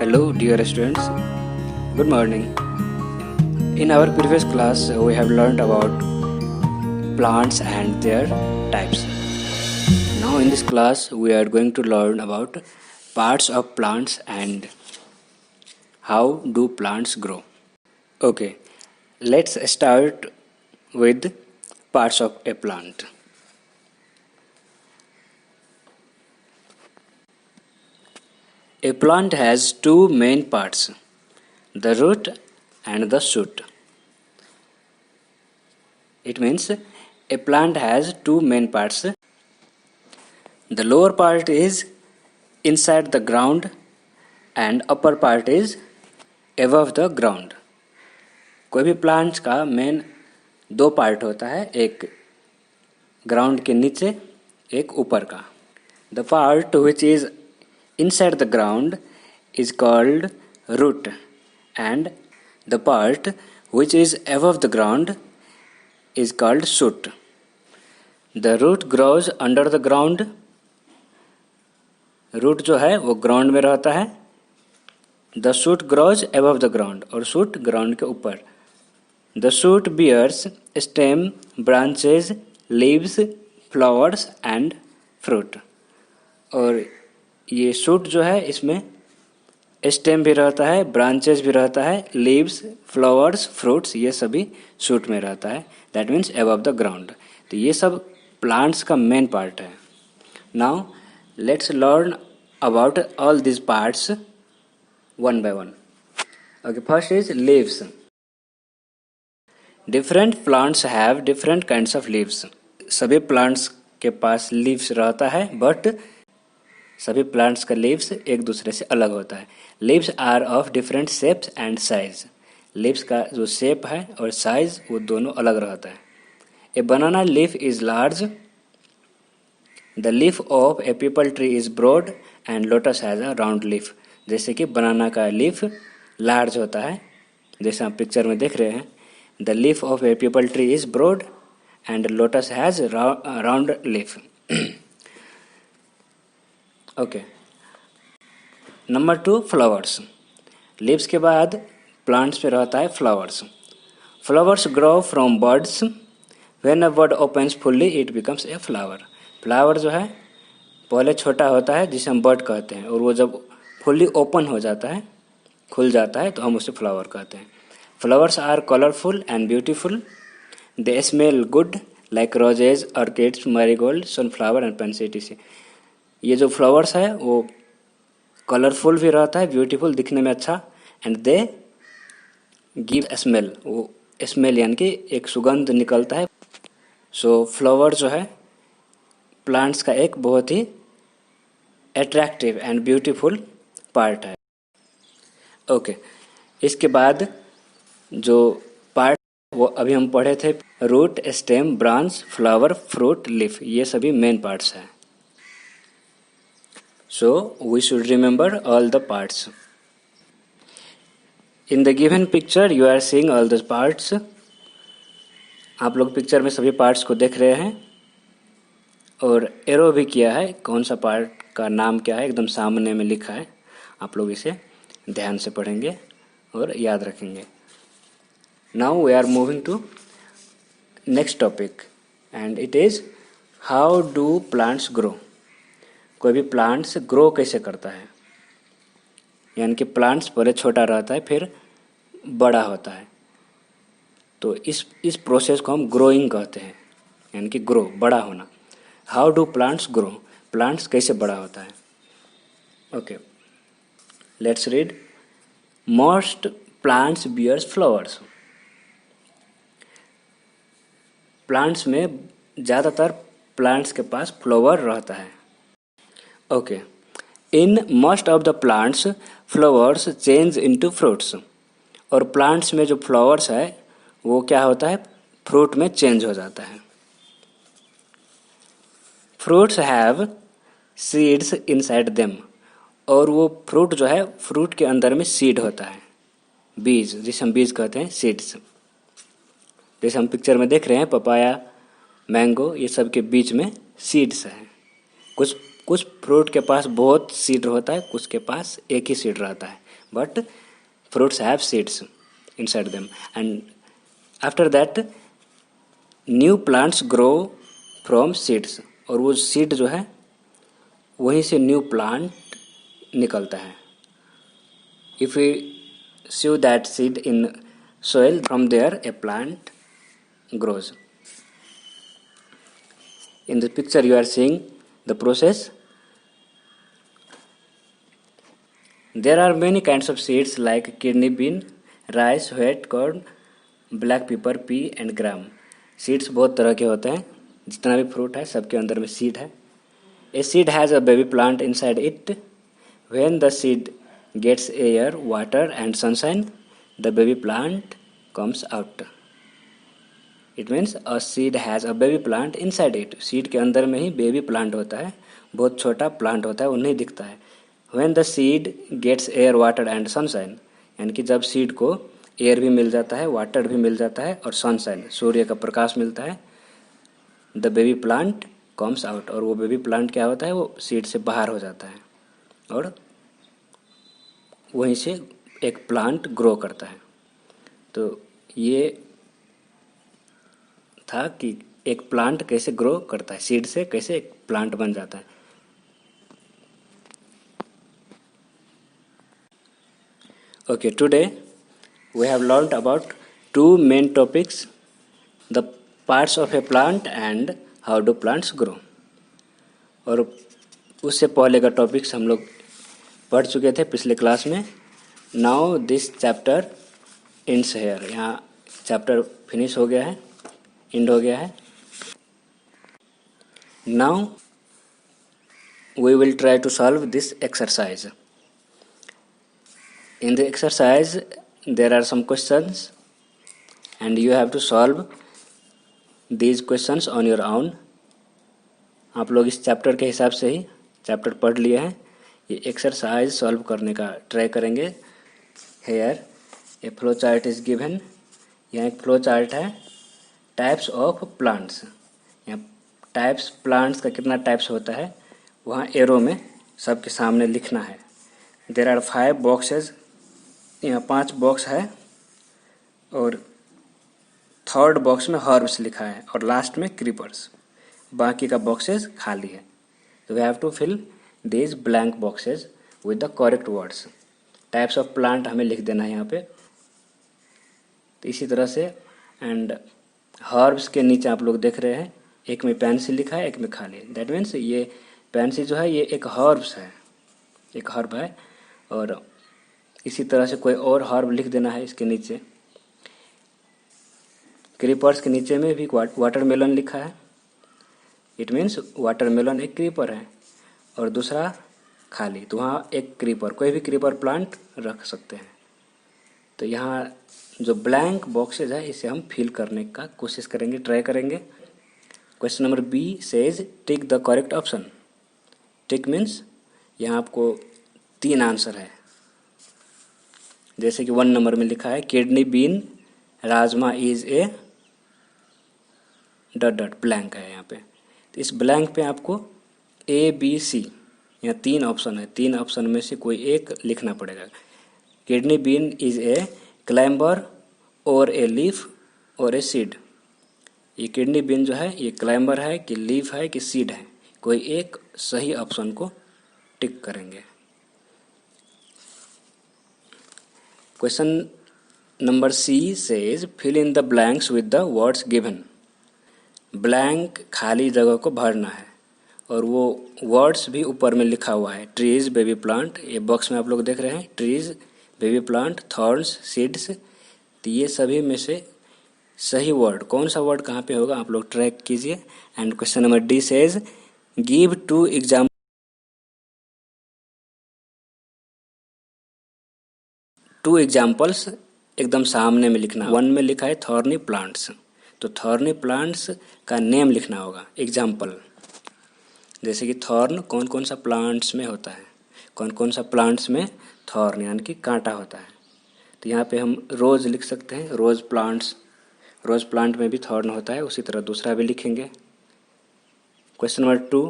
Hello, dear students. Good morning. In our previous class, we have learned about plants and their types. Now, in this class, we are going to learn about parts of plants and how do plants grow. Okay, let's start with parts of a plant. A plant has two main parts, the root and the shoot. It means a plant has two main parts. The lower part is inside the ground and upper part is above the ground. कोई भी plants का main दो part होता है, एक ground के नीचे, एक ऊपर का. The part which is inside the ground is called root and the part which is above the ground is called shoot. The root grows under the ground. Root जो है वो ग्राउंड में रहता है. The shoot grows above the ground और shoot ground के ऊपर. The shoot bears stem, branches, leaves, flowers and fruit. और ये शूट जो है इसमें स्टेम भी रहता है, ब्रांचेस भी रहता है, लीव्स, फ्लावर्स, फ्रूट्स ये सभी शूट में रहता है. That means above the ground. तो ये सब प्लांट्स का मेन पार्ट है. Now let's learn about all these parts one by one. Okay, first is leaves. Different plants have different kinds of leaves. सभी plants के पास leaves रहता है, but सभी plants का leaves एक दूसरे से अलग होता है. Leaves are of different shapes and size. Leaves का जो shape है और size वो दोनों अलग रहता है. A banana leaf is large. The leaf of a peepal tree is broad and lotus has a round leaf. जैसे कि बनाना का लीफ लार्ज होता है, जैसे आप पिक्चर में देख रहे हैं. The leaf of a peepal tree is broad and lotus has round leaf. Okay, number 2 flowers. Leaves के बाद प्लांट्स पे रहता है flowers. Flowers grow from buds. When a bud opens fully it becomes a flower. Flower जो है पहले छोटा होता है जिसे हम बर्ड कहते हैं, और वो जब फुल्ली ओपन हो जाता है, खुल जाता है, तो हम उसे फ्लावर कहते हैं. Flowers are colourful and beautiful. They smell good like roses, orchids, marigold, sunflower and pansies. ये जो फ्लावर्स है वो कलरफुल भी रहता है, ब्यूटीफुल, दिखने में अच्छा, एंड दे गिव स्मेल. वो स्मेल यानी कि एक सुगंध निकलता है. सो फ्लावर जो है प्लांट्स का एक बहुत ही अट्रैक्टिव एंड ब्यूटीफुल पार्ट है. ओके, इसके बाद जो पार्ट वो अभी हम पढ़े थे, root, stem, branch, flower, fruit, leaf, ये सभी मेन पार्ट्स हैं. So we should remember all the parts. In the given picture you are seeing all the parts. आप लोग पिक्चर में सभी पार्ट्स को देख रहे हैं और एरो भी किया है. कौन सा पार्ट का नाम क्या है एकदम सामने में लिखा है. आप लोग इसे ध्यान से पढ़ेंगे और याद रखेंगे. Now we are moving to next topic and it is how do plants grow. कोई भी प्लांट्स ग्रो कैसे करता है, यानी कि प्लांट्स पहले छोटा रहता है फिर बड़ा होता है. तो इस प्रोसेस को हम ग्रोइंग कहते हैं, यानी कि ग्रो, बड़ा होना. How do plants grow, plants कैसे बड़ा होता है. Okay, let's read. Most plants bears flowers. Plants में ज़्यादातर प्लांट्स के पास फ्लावर रहता है. Okay, in most of the plants flowers change into fruits. और प्लांट्स में जो फ्लावर्स है वो क्या होता है, फ्रूट में चेंज हो जाता है. Fruits have seeds inside them. और वो फ्रूट जो है, फ्रूट के अंदर में सीड होता है, बीज, जिसे हम बीज कहते हैं, सीड्स. जैसे हम पिक्चर में देख रहे हैं, पपाया, मैंगो, ये सब के बीच में सीड्स हैं. कुछ फ्रूट के पास बहुत सीड होता है, कुछ के पास एक ही सीड रहता है. but fruits have seeds inside them, and after that new plants grow from seeds, और वो सीड जो है वहीं से न्यू प्लांट निकलता है. If we sow that seed in soil, from there a plant grows. In the picture you are seeing the process. There are many kinds of seeds like kidney bean, rice, wheat, corn, black pepper, pea and gram. Seeds बहुत तरह के होते हैं. जितना भी fruit है सबके अंदर में सीड है. A seed has a baby plant inside it. When the seed gets air, water and sunshine, the baby plant comes out. It means a seed has a baby plant inside it. Seed के अंदर में ही baby plant होता है, बहुत छोटा plant होता है, वो नहीं दिखता है. When the seed gets air, water and sunshine, यानी कि जब seed को air भी मिल जाता है, water भी मिल जाता है और sunshine सूर्य का प्रकाश मिलता है, the baby plant comes out, और वो baby plant क्या होता है, वो seed से बाहर हो जाता है और वहीं से एक प्लांट ग्रो करता है. तो ये था कि एक प्लांट कैसे ग्रो करता है, सीड से कैसे एक प्लांट बन जाता है. Okay, today we have learned about 2 main topics, the parts of a plant and how do plants grow. और उससे पहले का टॉपिक्स हम लोग पढ़ चुके थे पिछले क्लास में. Now this chapter ends here. यहाँ चैप्टर फिनिश हो गया है, एंड हो गया है. Now we will try to solve this exercise. In the exercise there are some questions and you have to solve these questions on your own. आप लोग इस चैप्टर के हिसाब से ही चैप्टर पढ़ लिए हैं, ये एक्सरसाइज सॉल्व करने का ट्राई करेंगे. Here a flow chart is given. यहाँ एक फ्लो चार्ट है टाइप्स ऑफ प्लांट्स. यहाँ टाइप्स प्लांट्स का कितना टाइप्स होता है वहाँ एरो में सबके सामने लिखना है. There are 5 boxes. यहाँ 5 बॉक्स है और थर्ड बॉक्स में हर्ब्स लिखा है और लास्ट में क्रीपर्स. बाकी का बॉक्सेज खाली है. तो we have to fill these blank boxes with the correct words. Types of plant हमें लिख देना है यहाँ पे. तो इसी तरह से एंड हर्ब्स के नीचे आप लोग देख रहे हैं एक में पेंसिल लिखा है, एक में खाली. दैट मीन्स ये पेंसिल जो है ये एक हर्ब्स है, एक हर्ब है. और इसी तरह से कोई और हर्ब लिख देना है इसके नीचे. क्रीपर्स के नीचे में भी वाटरमेलन लिखा है. इट मीन्स वाटरमेलन एक क्रीपर है और दूसरा खाली, तो वहाँ एक क्रीपर, कोई भी क्रीपर प्लांट रख सकते हैं. तो यहाँ जो ब्लैंक बॉक्सेज है इसे हम फिल करने का कोशिश करेंगे, ट्राई करेंगे. Question number B says tick the correct option. Tick means यहाँ आपको 3 आंसर है. जैसे कि 1 नंबर में लिखा है kidney bean rajma is a dot dot blank है यहाँ पे. तो इस ब्लैंक पे आपको ABC, यहाँ 3 ऑप्शन है, 3 ऑप्शन में से कोई एक लिखना पड़ेगा. Kidney bean is a climber और ए लीफ और ए सीड. ये किडनी बीन जो है ये क्लाइंबर है कि लीफ है कि सीड है, कोई एक सही ऑप्शन को टिक करेंगे. Question number C says fill in the blanks with the words given. Blank खाली जगह को भरना है और वो वर्ड्स भी ऊपर में लिखा हुआ है. ट्रीज, बेबी प्लांट, ये बॉक्स में आप लोग देख रहे हैं trees, baby plant, thorns, seeds. तो ये सभी में से सही वर्ड कौन सा वर्ड कहाँ पे होगा आप लोग ट्रैक कीजिए. And question number D says give 2 example. 2 examples एकदम सामने में लिखना. 1 में लिखा है थॉर्नी प्लांट्स, तो थॉर्नी प्लांट्स का नेम लिखना होगा, एग्जाम्पल. जैसे कि थॉर्न कौन कौन सा प्लांट्स में होता है, कौन कौन सा प्लांट्स में थॉर्न यानी कि कांटा होता है. तो यहाँ पे हम रोज़ लिख सकते हैं, रोज़ प्लांट्स, रोज़ प्लांट में भी थॉर्न होता है, उसी तरह दूसरा भी लिखेंगे. क्वेश्चन नंबर 2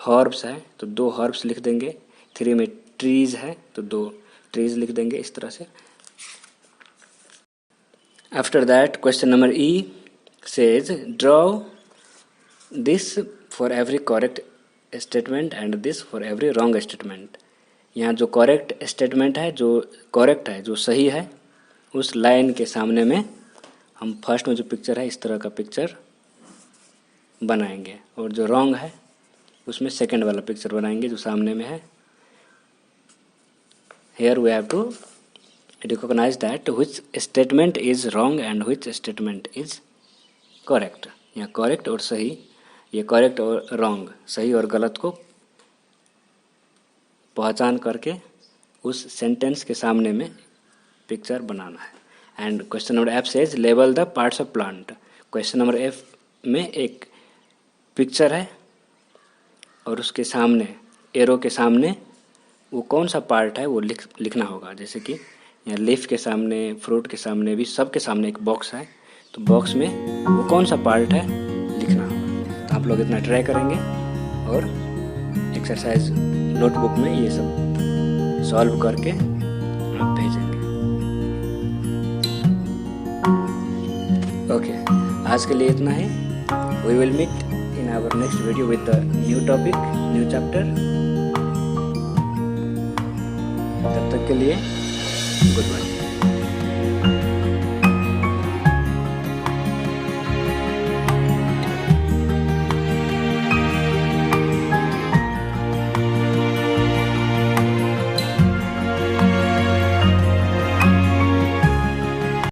हर्ब्स है तो 2 हर्ब्स लिख देंगे. 3 में ट्रीज है तो 2 ट्रीज लिख देंगे इस तरह से। After that question number E says draw this for every correct statement and this for every wrong statement. यहाँ जो करेक्ट स्टेटमेंट है, जो करेक्ट है, जो सही है, उस लाइन के सामने में हम फर्स्ट में जो पिक्चर है इस तरह का पिक्चर बनाएंगे, और जो रॉन्ग है उसमें सेकंड वाला पिक्चर बनाएंगे जो सामने में है। Here we have to recognize that which statement is wrong and which statement is correct। यहाँ करेक्ट और सही, ये करेक्ट और रॉन्ग, सही और गलत को पहचान करके उस सेंटेंस के सामने में पिक्चर बनाना है। And question number F says label the parts of plant. Question number F में एक पिक्चर है और उसके सामने एरो के सामने वो कौन सा पार्ट है वो लिखना होगा। जैसे कि यहाँ लीफ के सामने, फ्रूट के सामने भी, सब के सामने एक बॉक्स है, तो बॉक्स में वो कौन सा पार्ट है लिखना होगा। तो आप लोग इतना ट्राई करेंगे और एक्सरसाइज नोटबुक में ये सब सॉल्व करके आप भेजेंगे। ओके, आज के लिए इतना ही। We will meet in our next video with the new topic, new chapter. तब तक के लिए गुड बाय।